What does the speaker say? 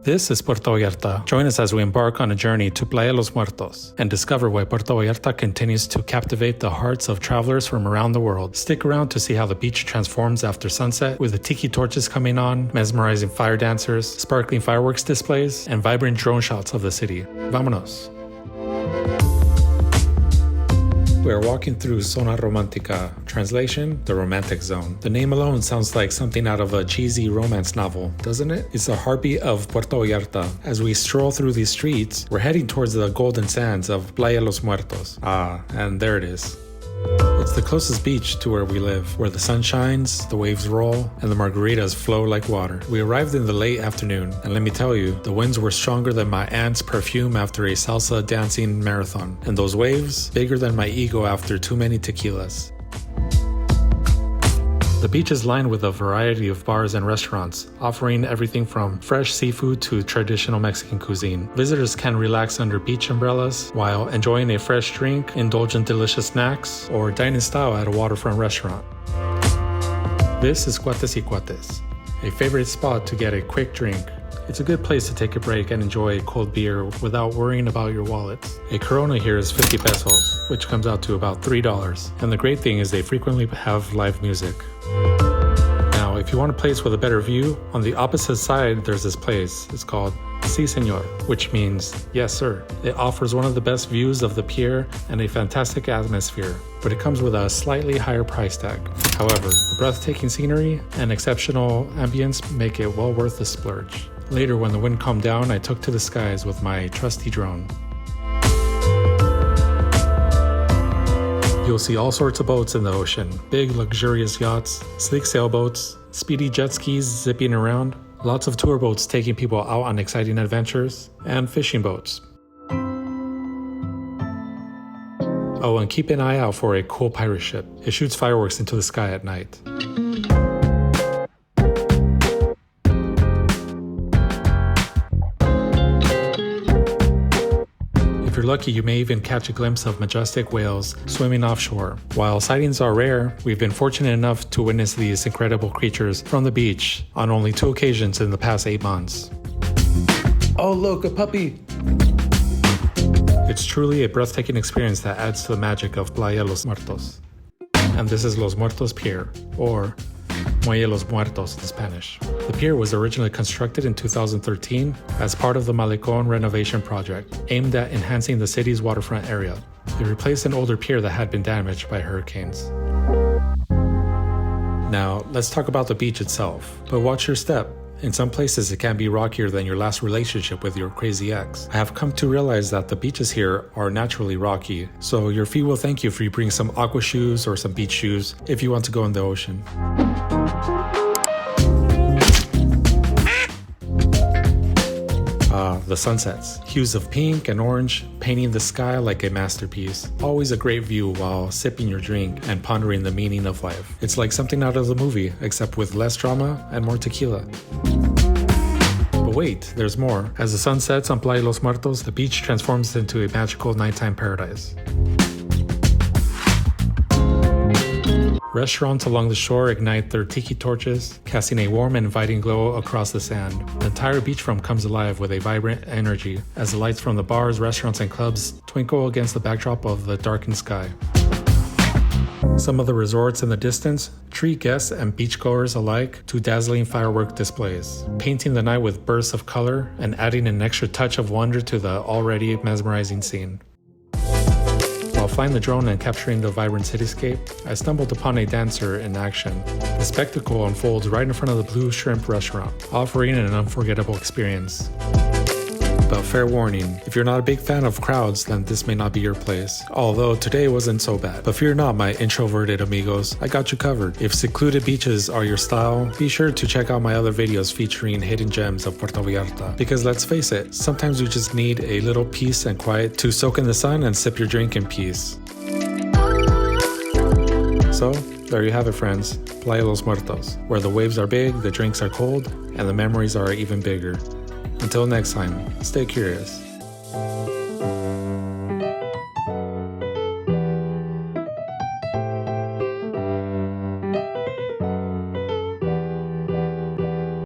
This is Puerto Vallarta. Join us as we embark on a journey to Playa Los Muertos and discover why Puerto Vallarta continues to captivate the hearts of travelers from around the world. Stick around to see how the beach transforms after sunset, with the tiki torches coming on, mesmerizing fire dancers, sparkling fireworks displays, and vibrant drone shots of the city. Vámonos! We are walking through Zona Romantica, translation, the romantic zone. The name alone sounds like something out of a cheesy romance novel, doesn't it? It's the heartbeat of Puerto Vallarta. As we stroll through these streets, we're heading towards the golden sands of Playa Los Muertos. And there it is. It's the closest beach to where we live, where the sun shines, the waves roll, and the margaritas flow like water. We arrived in the late afternoon, and let me tell you, the winds were stronger than my aunt's perfume after a salsa dancing marathon, and those waves, bigger than my ego after too many tequilas. The beach is lined with a variety of bars and restaurants, offering everything from fresh seafood to traditional Mexican cuisine. Visitors can relax under beach umbrellas while enjoying a fresh drink, indulge in delicious snacks, or dine in style at a waterfront restaurant. This is Cuates y Cuates, a favorite spot to get a quick drink. It's a good place to take a break and enjoy a cold beer without worrying about your wallet. A Corona here is 50 pesos, which comes out to about $3. And the great thing is they frequently have live music. Now, if you want a place with a better view, on the opposite side there's this place. It's called Señor, which means yes sir. It offers one of the best views of the pier and a fantastic atmosphere, but it comes with a slightly higher price tag. However, the breathtaking scenery and exceptional ambience make it well worth the splurge. Later, when the wind calmed down, I took to the skies with my trusty drone. You'll see all sorts of boats in the ocean. Big, luxurious yachts, sleek sailboats, speedy jet skis zipping around, lots of tour boats taking people out on exciting adventures, and fishing boats. Oh, and keep an eye out for a cool pirate ship. It shoots fireworks into the sky at night. If you're lucky, you may even catch a glimpse of majestic whales swimming offshore. While sightings are rare, we've been fortunate enough to witness these incredible creatures from the beach on only 2 occasions in the past 8 months. Oh look, a puppy! It's truly a breathtaking experience that adds to the magic of Playa Los Muertos. And this is Los Muertos Pier, or Muelle Los Muertos in Spanish. The pier was originally constructed in 2013 as part of the Malecón renovation project, aimed at enhancing the city's waterfront area. It replaced an older pier that had been damaged by hurricanes. Now, let's talk about the beach itself, but watch your step. In some places, it can be rockier than your last relationship with your crazy ex. I have come to realize that the beaches here are naturally rocky, so your feet will thank you if you bring some aqua shoes or some beach shoes if you want to go in the ocean. The sunsets. Hues of pink and orange, painting the sky like a masterpiece. Always a great view while sipping your drink and pondering the meaning of life. It's like something out of the movie, except with less drama and more tequila. But wait, there's more. As the sun sets on Playa Los Muertos, the beach transforms into a magical nighttime paradise. Restaurants along the shore ignite their tiki torches, casting a warm and inviting glow across the sand. The entire beachfront comes alive with a vibrant energy as the lights from the bars, restaurants, and clubs twinkle against the backdrop of the darkened sky. Some of the resorts in the distance treat guests and beachgoers alike to dazzling firework displays, painting the night with bursts of color and adding an extra touch of wonder to the already mesmerizing scene. While flying the drone and capturing the vibrant cityscape, I stumbled upon a dancer in action. The spectacle unfolds right in front of the Blue Shrimp restaurant, offering an unforgettable experience. But fair warning, if you're not a big fan of crowds, then this may not be your place. Although today wasn't so bad. But fear not, my introverted amigos, I got you covered. If secluded beaches are your style, be sure to check out my other videos featuring hidden gems of Puerto Vallarta. Because let's face it, sometimes you just need a little peace and quiet to soak in the sun and sip your drink in peace. So, there you have it, friends. Playa Los Muertos, where the waves are big, the drinks are cold, and the memories are even bigger. Until next time, stay curious.